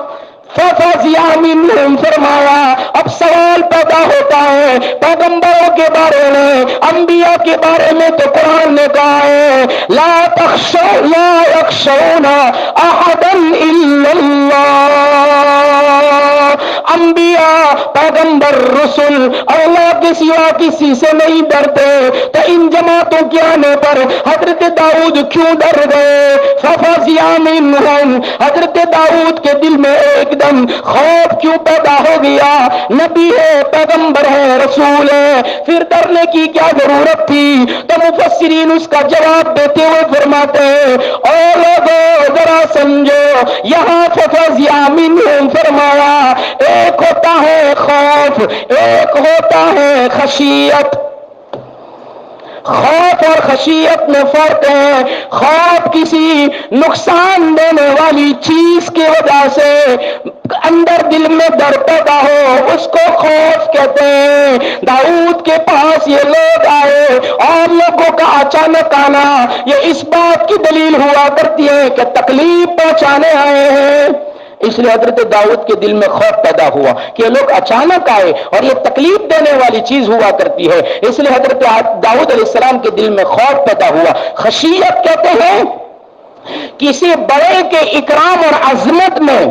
ففزع منهم فرمایا، اب سوال پیدا ہوتا ہے پیغمبروں کے بارے میں، انبیاء کے بارے میں تو قرآن نے کہا ہے لا تخشوا لا یخشون احدا الا اللہ، انبیاء، پیغمبر، رسول اللہ کے سوا کسی سے نہیں ڈرتے، تو ان جماعتوں کے آنے پر حضرت داؤد کیوں ڈر گئے؟ ففزع منهم، حضرت داؤد کے دل میں ایک دم خوف کیوں پیدا ہو گیا؟ نبی ہے، پیغمبر ہے، رسول ہے، پھر ڈرنے کی کیا ضرورت تھی؟ تو مفسرین اس کا جواب دیتے ہوئے فرماتے ہیں او لوگو ذرا سمجھو، یہاں ففزع منهم فرمایا ایک ہوتا ہے خوف، ایک ہوتا ہے خشیت۔ خوف اور خشیت میں فرق ہے۔ خوف کسی نقصان دینے والی چیز کی وجہ سے اندر دل میں ڈر پیدا ہو، اس کو خوف کہتے ہیں۔ داؤد کے پاس یہ لوگ آئے اور لوگوں کا اچانک آنا یہ اس بات کی دلیل ہوا کرتی ہے کہ تکلیف پہنچانے آئے ہیں، اس لیے حضرت داؤد کے دل میں خوف پیدا ہوا کہ یہ لوگ اچانک آئے اور یہ تکلیف دینے والی چیز ہوا کرتی ہے، اس لیے حضرت داؤد علیہ السلام کے دل میں خوف پیدا ہوا۔ خشیت کہتے ہیں کسی بڑے کے اکرام اور عظمت میں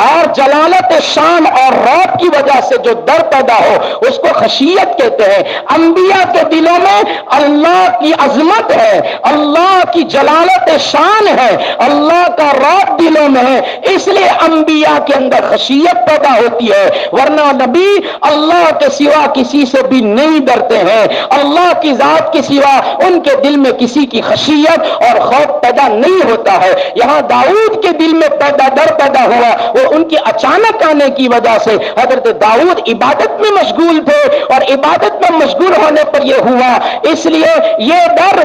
اور جلالت شان اور رعب کی وجہ سے جو ڈر پیدا ہو اس کو خشیت کہتے ہیں۔ انبیاء کے دلوں میں اللہ کی عظمت ہے، اللہ کی جلالت شان ہے، اللہ کا رعب دلوں میں ہے، اس لیے انبیاء کے اندر خشیت پیدا ہوتی ہے، ورنہ نبی اللہ کے سوا کسی سے بھی نہیں ڈرتے ہیں، اللہ کی ذات کے سوا ان کے دل میں کسی کی خشیت اور خوف پیدا نہیں ہوتا ہے۔ یہاں داؤد کے دل میں ڈر پیدا ہوا، وہ ان کی اچانک آنے کی وجہ سے حضرت داؤد عبادت میں مشغول تھے اور عبادت میں مشغول ہونے پر یہ ہوا، اس لیے یہ ڈر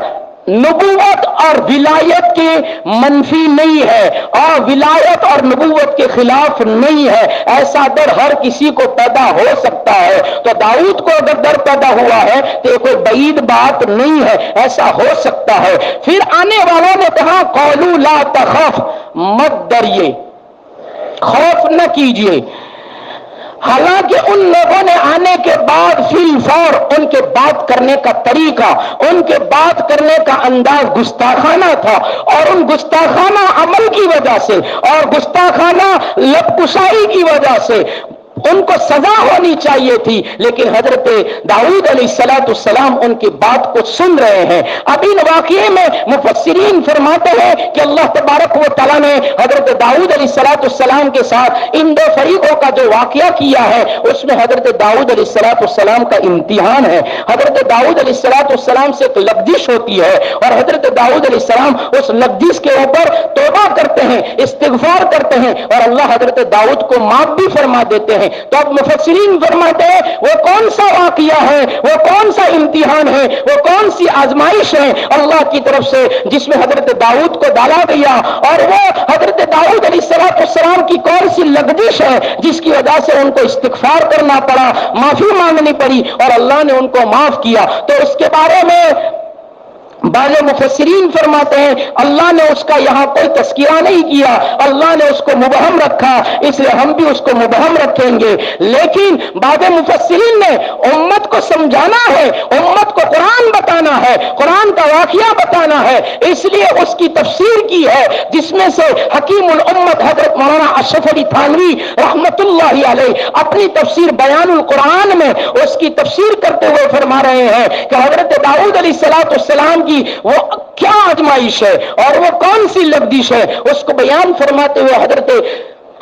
نبوت اور ولایت کے منفی نہیں ہے اور ولایت اور نبوت کے خلاف نہیں ہے. ایسا ڈر ہر کسی کو پیدا ہو سکتا ہے. تو داؤد کو اگر ڈر پیدا ہوا ہے تو یہ کوئی بعید بات نہیں ہے, ایسا ہو سکتا ہے. پھر آنے والوں نے کہا قولوا لا تخف, مت ڈریے, خوف نہ کیجیے. حالانکہ ان لوگوں نے آنے کے بعد فی الفور ان کے بات کرنے کا طریقہ, ان کے بات کرنے کا انداز گستاخانہ تھا, اور ان گستاخانہ عمل کی وجہ سے اور گستاخانہ لب کشائی کی وجہ سے ان کو سزا ہونی چاہیے تھی. لیکن حضرت داؤد علیہ السلام ان کی بات کو سن رہے ہیں. اب ان واقعے میں مفسرین فرماتے ہیں کہ اللہ تبارک و تعالیٰ نے حضرت داؤد علیہ السلام کے ساتھ ان دو فریقوں کا جو واقعہ کیا ہے اس میں حضرت داؤد علیہ السلام کا امتحان ہے. حضرت داؤد علیہ السلام سے ایک لغزش ہوتی ہے اور حضرت داؤد علیہ السلام اس لغزش کے اوپر توبہ کرتے ہیں, استغفار کرتے ہیں, اور اللہ حضرت داؤد کو معاف بھی فرما دیتے ہیں. تو اب مفسرین فرماتے ہیں وہ کون سا واقعہ ہے, وہ کون سا امتحان ہے, وہ کون سی آزمائش ہے اللہ کی طرف سے جس میں حضرت داؤد کو ڈالا گیا, اور وہ حضرت داؤد علیہ السلام کی کون سی لغزش ہے جس کی وجہ سے ان کو استغفار کرنا پڑا, معافی مانگنی پڑی اور اللہ نے ان کو معاف کیا. تو اس کے بارے میں بعض مفسرین فرماتے ہیں اللہ نے اس کا یہاں کوئی تذکرہ نہیں کیا, اللہ نے اس کو مبہم رکھا, اس لیے ہم بھی اس کو مبہم رکھیں گے. لیکن بعض مفسرین نے امت کو سمجھانا ہے, امت کو قرآن بتانا ہے, قرآن کا واقعہ بتانا ہے, اس لیے اس کی تفسیر کی ہے جس میں سے حکیم الامت حضرت مولانا اشرف علی تھانوی رحمت اللہ علیہ اپنی تفسیر بیان القرآن میں اس کی تفسیر کرتے ہوئے فرما رہے ہیں کہ حضرت داؤد علیہ السلام کی وہ کیا آزمائش ہے اور وہ کون سی لغزش ہے, اس کو بیان فرماتے ہوئے حضرت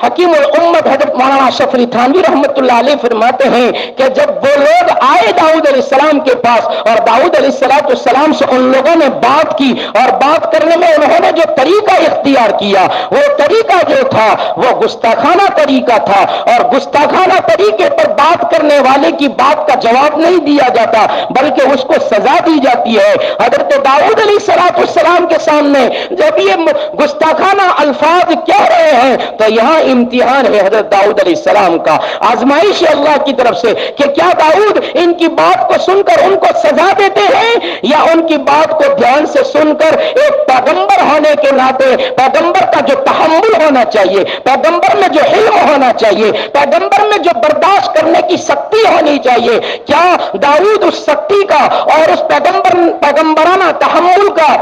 حکیم الامت حضرت مولانا اشرف علی تھانوی رحمت اللہ علیہ فرماتے ہیں کہ جب وہ لوگ آئے داؤد علیہ السلام کے پاس اور داؤد علیہ السلام سے ان لوگوں نے بات کی, اور بات کرنے میں انہوں نے جو طریقہ اختیار کیا وہ طریقہ جو تھا وہ گستاخانہ طریقہ تھا, اور گستاخانہ طریقے پر بات کرنے والے کی بات کا جواب نہیں دیا جاتا بلکہ اس کو سزا دی جاتی ہے. حضرت داؤد علیہ السلام کے سامنے جب یہ گستاخانہ الفاظ کہہ رہے ہیں تو یہاں امتحان ہے حضرت داؤد علیہ السلام کا, آزمائش ہے اللہ کی طرف سے کہ کیا داؤد ان کی بات کو سن کر ان کو سزا دیتے ہیں یا ان کی بات کو دھیان سے سن کر ایک پیغمبر ہونے کے ناطے پیغمبر کا جو تحمل ہونا چاہیے, پیغمبر میں جو علم ہونا چاہیے, پیغمبر میں جو برداشت کرنے کی سختی ہونی چاہیے, کیا داؤد اس سختی کا اور اس پیغمبرانہ تحمل کا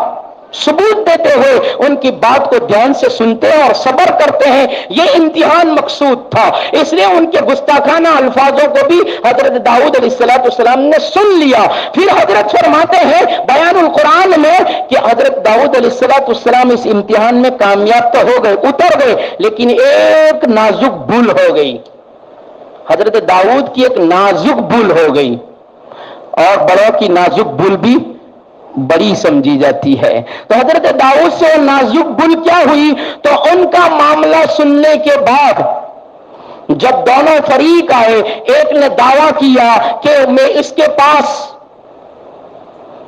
ثبوت دیتے ہوئے ان کی بات کو دھیان سے سنتے ہیں اور صبر کرتے ہیں؟ یہ امتحان مقصود تھا. اس لیے ان کے گستاخانہ الفاظوں کو بھی حضرت داؤد علیہ السلام نے سن لیا. پھر حضرت فرماتے ہیں بیان القرآن میں کہ حضرت داؤد علیہ السلام اس امتحان میں کامیاب تو ہو گئے, اتر گئے, لیکن ایک نازک بھول ہو گئی. حضرت داؤد کی ایک نازک بھول ہو گئی, اور بڑوں کی نازک بھول بھی بڑی سمجھی جاتی ہے. تو حضرت داؤد سے نازک بھول کیا ہوئی؟ تو ان کا معاملہ سننے کے بعد جب دونوں فریق آئے, ایک نے دعویٰ کیا کہ میں اس کے پاس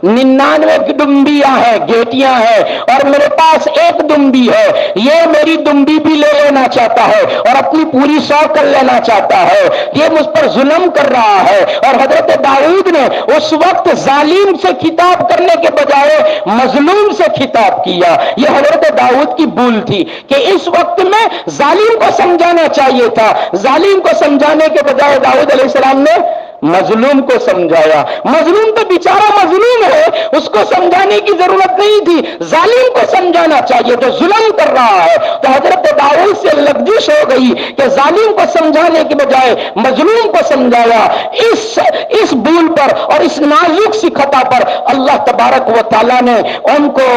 99 ڈمبیاں ہیں, گیٹیاں ہیں, اور میرے پاس ایک دمبی ہے, یہ میری دمبی بھی لے لینا چاہتا ہے اور اپنی پوری 100 کر لینا چاہتا ہے, یہ مجھ پر ظلم کر رہا ہے. اور حضرت داؤد نے اس وقت ظالم سے خطاب کرنے کے بجائے مظلوم سے خطاب کیا. یہ حضرت داؤد کی بھول تھی کہ اس وقت میں ظالم کو سمجھانا چاہیے تھا, ظالم کو سمجھانے کے بجائے داؤد علیہ السلام نے مظلوم کو سمجھایا. مظلوم تو بیچارہ مظلوم ہے, اس کو سمجھانے کی ضرورت نہیں تھی, ظالم کو سمجھانا چاہیے, تو ظلم کر رہا ہے. تو حضرت داؤد سے لغزش ہو گئی کہ ظالم کو سمجھانے کے بجائے مظلوم کو سمجھایا. اس بھول پر اور اس نازک سی خطا پر اللہ تبارک و تعالیٰ نے ان کو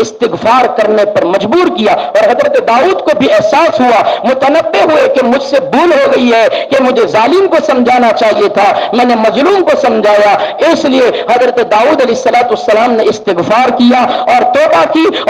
استغفار کرنے پر مجبور کیا, اور حضرت داؤد کو بھی احساس ہوا, متنبہ ہوئے کہ مجھ سے بھول ہو گئی ہے کہ مجھے ظالم کو سمجھانا چاہیے تھا, میں نے مظلوم کو سمجھایا. اس لیے حضرت داؤد علیہ السلام نے استغفار کیا اور توبہ کی,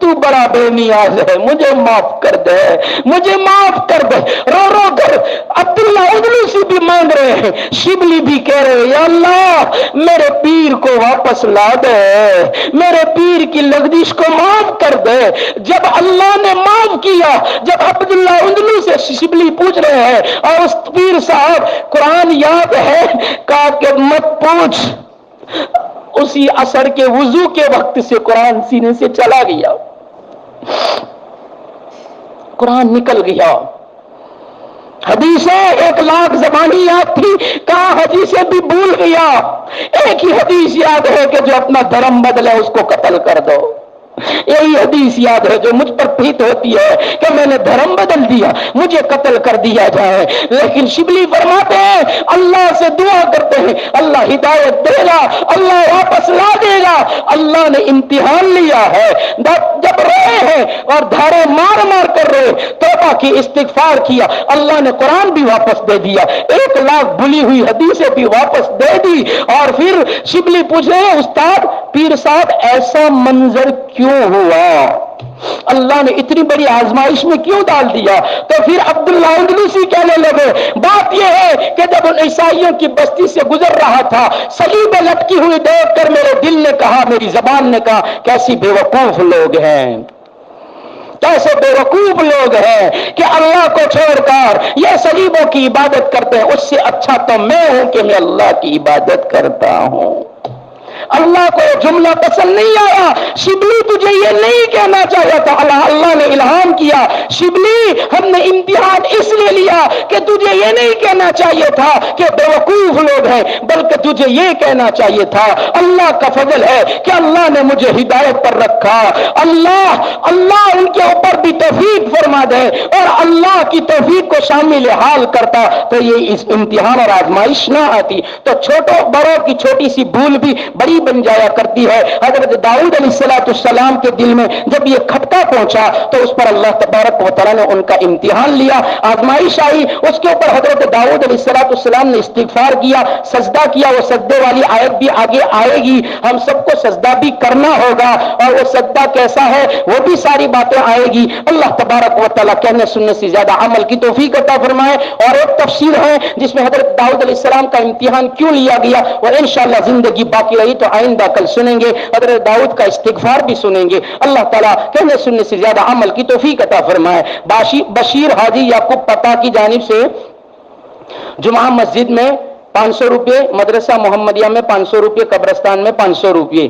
تو بڑا بے نیاز ہے، مجھے معاف کر دے، مجھے معاف کر دے۔ رو رو کر عبداللہ اندلسی بھی مانگ رہے ہیں، شبلی بھی کہہ رہے ہیں یا اللہ میرے پیر کو واپس لا دے، میرے پیر کی لغزش کو معاف کر دے۔ جب اللہ نے معاف کیا، جب عبداللہ اندلسی سے شبلی پوچھ رہے ہیں اور اس پیر صاحب قرآن یاد ہے، کہا کہ مت پوچھ، اسی عصر کے وضو کے وقت سے قرآن سینے سے چلا گیا، قرآن نکل گیا۔ حدیثیں 1,00,000 زبانی یاد تھی، کہاں حدیثیں بھی بھول گیا۔ ایک ہی حدیث یاد ہے کہ جو اپنا دھرم بدلے اس کو قتل کر دو، یہی حدیث یاد ہے جو مجھ پر پھیت ہوتی ہے کہ میں نے دھرم بدل دیا، مجھے قتل کر دیا جائے۔ لیکن شبلی فرماتے ہیں، اللہ سے دعا کرتے ہیں اللہ ہدایت دے گا، اللہ واپس لا دے گا۔ اللہ نے امتحان لیا ہے، جب روئے ہیں اور دھارے مار مار کر روئے، توبہ کی، استغفار کیا، اللہ نے قرآن بھی واپس دے دیا، 1,00,000 بھولی ہوئی حدیثیں بھی واپس دے دی۔ اور پھر شبلی پوچھ رہے ہیں استاد پیر صاحب ایسا منظر کیوں ہوا، اللہ نے اتنی بڑی آزمائش میں کیوں ڈال دیا؟ تو پھر عبداللہ اندلسی کہنے لگے بات یہ ہے کہ جب ان عیسائیوں کی بستی سے گزر رہا تھا، صلیبیں لٹکی ہوئی دیکھ کر میرے دل نے کہا، میری زبان نے کہا کیسی بے وقوف لوگ ہیں، کیسے بے وقوف لوگ ہیں کہ اللہ کو چھوڑ کر یہ صلیبوں کی عبادت کرتے ہیں، اس سے اچھا تو میں ہوں کہ میں اللہ کی عبادت کرتا ہوں۔ اللہ کو یہ جملہ پسند نہیں آیا، شبلی تجھے یہ نہیں کہنا چاہیا تھا، اللہ نے الہام کیا، شبلی ہم نے امتحان اس لیے لیا کہ تجھے یہ نہیں کہنا چاہیے تھا کہ بے وقوف لوگ ہیں، بلکہ تجھے یہ کہنا چاہیے تھا اللہ کا فضل ہے کہ اللہ نے مجھے ہدایت پر رکھا، اللہ ان کے اوپر بھی توفیق فرما دے، اور اللہ کی توفیق کو شامل حال کرتا تو یہ اس امتحان اور آزمائش نہ آتی۔ تو چھوٹوں بڑوں کی چھوٹی سی بھول بھی بڑی بن جایا کرتی ہے۔ حضرت داؤد علیہ السلام کے دل میں جب یہ کھٹکا پہنچا تو اس پر اللہ تبارک و تعالیٰ نے ان کا امتحان لیا، آزمائش آئی اس کے اوپر، حضرت داؤد علیہ السلام نے استغفار کیا، سجدہ کیا، وہ سجدے والی آیت بھی آگے آئے گی، ہم سب کو سجدہ بھی کرنا ہوگا، اور وہ سجدہ کیسا ہے وہ بھی ساری باتیں آئے گی۔ اللہ تبارک و تعالیٰ کہنے سننے سے زیادہ عمل کی توفیق عطا فرمائے۔ اور ایک تفسیر ہے جس میں حضرت داؤد علیہ السلام کا امتحان کیوں لیا گیا، اور انشاءاللہ زندگی باقی رہی تو آئندہ کل سنیں گے، حضرت داؤد کا استغفار بھی سنیں گے۔ اللہ تعالیٰ کہنے سننے سے زیادہ عمل کی توفیق عطا فرمائے۔ بشیر حاجی یعقوب پتا کی جانب سے جمعہ مسجد میں 500 روپے، مدرسہ محمدیہ میں 500 روپے، قبرستان میں 500 روپے۔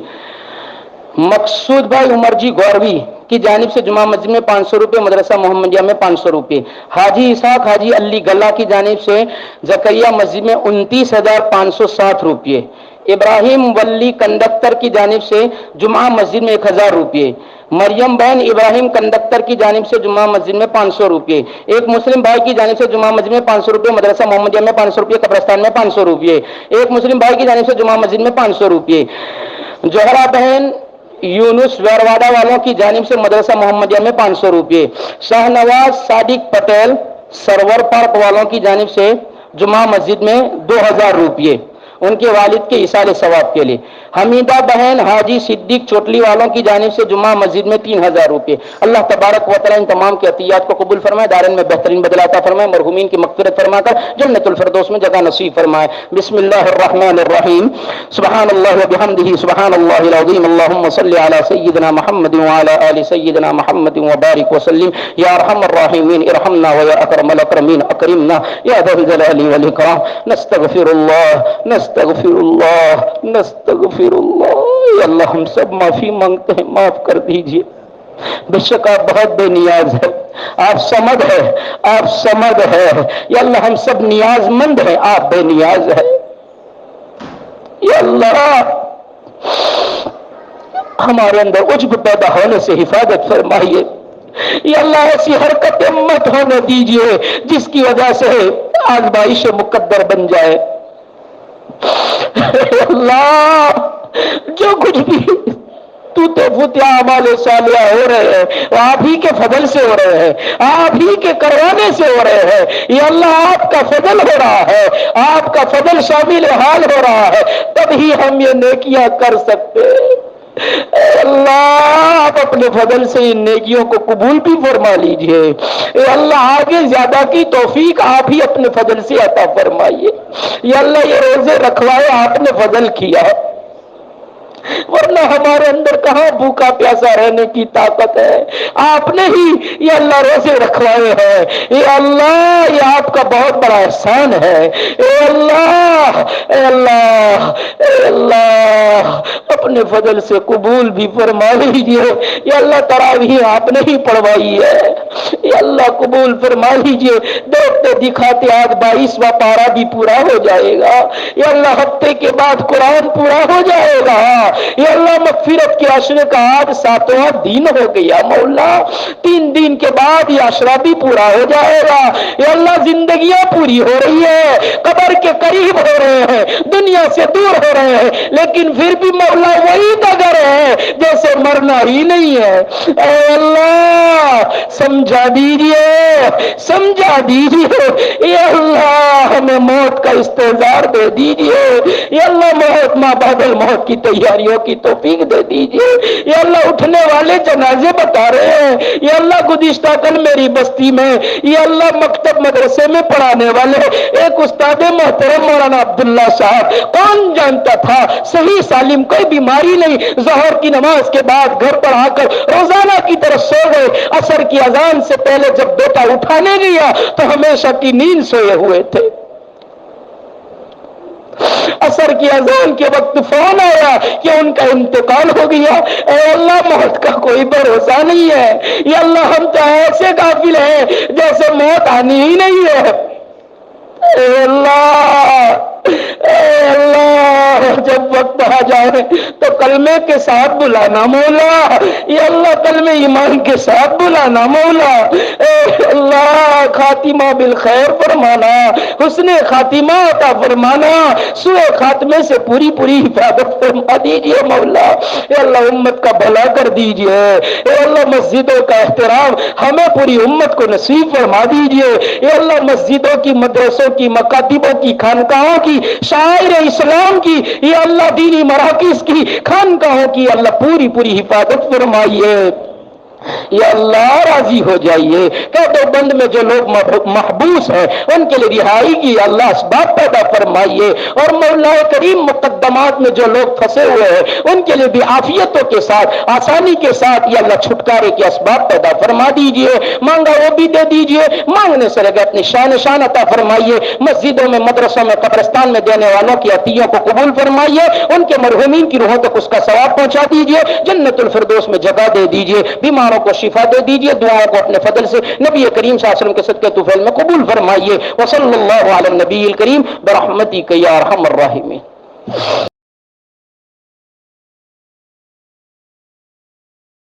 مقصود بھائی عمر جی گوروی کی جانب سے جمعہ مسجد میں 500 روپے، مدرسہ محمدیہ میں 500 روپے۔ حاجی اسحاق حاجی علی گلہ کی جانب سے زکریا مسجد میں 29,560 روپے۔ ابراہیم ولی کنڈکٹر کی جانب سے جمعہ مسجد میں 1,000 روپے۔ مریم بہن ابراہیم کنڈکٹر کی جانب سے جمعہ مسجد میں 500 روپے۔ ایک مسلم بھائی کی جانب سے جمعہ مسجد میں 500 روپے، مدرسہ محمدیہ میں 500 روپے، قبرستان میں 500 روپے۔ ایک مسلم بھائی کی جانب سے جمعہ مسجد میں 500 روپے۔ جوہرہ بہن یونس ویروادہ والوں کی جانب سے مدرسہ محمدیہ میں 500 روپے۔ شاہ نواز صادق پٹیل سرور پارک والوں کی جانب سے جمعہ مسجد میں 2,000 روپے ان کے والد کے ایصال ثواب کے لیے۔ حمیدہ بہن حاجی صدیق چوٹلی والوں کی جانب سے جمعہ مسجد میں 3,000 روپے۔ اللہ تبارک و تعالیٰ ان تمام کے عطیات کو قبول فرمائے، دارین میں بہترین بدلہ عطا فرمائے، مرحومین کی مغفرت فرما کر جنت الفردوس میں جگہ نصیب فرمائے۔ بسم اللہ الرحمن الرحیم، سبحان اللہ وبحمدہ سبحان اللہ العظیم، اللہم صلی علی سیدنا محمد وعلی آل سیدنا محمد وبارک وسلم۔ یا ارحم الراحمین ارحمنا ویا اکرم الاکرمین اکرمنا یا ذا الجلال والاکرام۔ نستغفر اللہ نستغفر اللہ، یا اللہ ہم سب معافی مانگتے ہیں، معاف کر دیجئے، بے شک آپ بہت بے نیاز ہے، آپ صمد ہے، آپ صمد ہے، یا اللہ ہم سب نیاز مند ہیں، آپ بے نیاز ہے۔ یا اللہ ہمارے اندر عجب پیدا ہونے سے حفاظت فرمائیے، یا اللہ ایسی حرکت مت ہونے دیجئے جس کی وجہ سے آزمائش مقدر بن جائے۔ اللہ جو کچھ بھی اعمال صالحہ ہو رہے ہیں وہ آپ ہی کے فضل سے ہو رہے ہیں، آپ ہی کے کروانے سے ہو رہے ہیں، یا اللہ آپ کا فضل ہو رہا ہے، آپ کا فضل شامل حال ہو رہا ہے، تب ہی ہم یہ نیکیاں کر سکتے ہیں۔ اے اللہ آپ اپنے فضل سے ان نیکیوں کو قبول بھی فرما لیجئے. اے اللہ آگے زیادہ کی توفیق آپ ہی اپنے فضل سے عطا فرمائیے. یا اللہ یہ روزے رکھوائے آپ نے فضل کیا ہے، ورنہ ہمارے اندر کہاں بھوکا پیاسا رہنے کی طاقت ہے. آپ نے ہی یہ اللہ روزے رکھوائے ہیں. یہ اللہ یہ آپ کا بہت بڑا احسان ہے. اے اللہ اے اللہ اے اللہ اپنے فضل سے قبول بھی فرما لیجیے. یہ اللہ تراویح آپ نے ہی پڑھوائی ہے، یہ اللہ قبول فرما لیجیے. دیکھتے دکھاتے آج 22واں پارہ بھی پورا ہو جائے گا. یہ اللہ ہفتے کے بعد قرآن پورا ہو جائے گا. یہ اللہ مغفرت کے عشرے کا آج 7واں دن ہو گیا مولا. 3 دن کے بعد یہ عشرہ بھی پورا ہو جائے گا. یہ اللہ زندگیاں پوری ہو رہی ہے، قبر کے قریب ہو رہے ہیں، دنیا سے دور ہو رہے ہیں، لیکن پھر بھی مولا وہی ڈگر ہے جیسے مرنا ہی نہیں ہے. اے اللہ سمجھا دیجئے سمجھا دیجئے. یہ اللہ ہمیں موت کا استعزار دے دیجئے. یہ اللہ موت ماں بعد الموت کی تیاریوں کی توفیق دے دیجئے. یہ اللہ اٹھنے والے جنازے بتا رہے ہیں. یہ اللہ گزشتہ کل میری بستی میں یہ اللہ مکتب مدرسے میں پڑھانے والے ایک استاد محترم مولانا عبداللہ صاحب، کون جانتا تھا صحیح سالم کوئی بیماری نہیں، ظہر کی نماز کے بعد گھر پر آ کر روزانہ کی طرح سو گئے. عصر کی اذان سے پہلے جب بیٹا اٹھانے گیا تو ہمیشہ کی نیند سوئے ہوئے تھے. عصر کی اذان کے وقت فون آیا کہ ان کا انتقال ہو گیا. اے اللہ موت کا کوئی بھروسہ نہیں ہے. یہ اللہ ہم تو ایسے غافل ہیں جیسے موت آنی ہی نہیں ہے. اے اللہ جب وقت آ جائے تو کلمے کے ساتھ بلانا مولا. یہ اللہ کلمے ایمان کے ساتھ بلانا مولا. اے اللہ خاتمہ بالخیر فرمانا، حسن خاتمہ عطا فرمانا، سوء خاتمے سے پوری حفاظت فرما دیجئے مولا. اے اللہ امت کا بھلا کر دیجئے. اے اللہ مسجدوں کا احترام ہمیں پوری امت کو نصیب فرما دیجئے. اے اللہ مسجدوں کی، مدرسوں کی، مکاتبوں کی، خانقاہوں کی، شاعر اسلام کی، یہ اللہ دینی مراکز کی، خانقاہوں کی اللہ پوری حفاظت فرمائیے. یا اللہ راضی ہو جائیے. کہ بند میں جو لوگ محبوس ہیں ان کے لیے رہائی کی اللہ اسباب پیدا فرمائیے. اور مولا کریم مقدمات میں جو لوگ پھنسے ہوئے ہیں ان کے لیے بھی عافیتوں کے ساتھ، آسانی کے ساتھ یا اللہ چھٹکارے کے اسباب پیدا فرما دیجئے. مانگا وہ بھی دے دیجئے، مانگنے سے لگے اپنی شان عطا فرمائیے. مسجدوں میں، مدرسوں میں، قبرستان میں دینے والوں کی عطیوں کو قبول فرمائیے. ان کے مرحومین کی روحوں تک اس کا ثواب پہنچا دیجئے. جنت الفردوس میں جگہ دے دیجئے. بیماروں کو شفا دے دیجئے. دعاؤں کو اپنے فضل سے نبی کریم صلی اللہ علیہ وسلم کے صدقے طفیل میں قبول فرمائیے. وصلی اللہ علی النبی الکریم برحمتک یا ارحم الراحمین.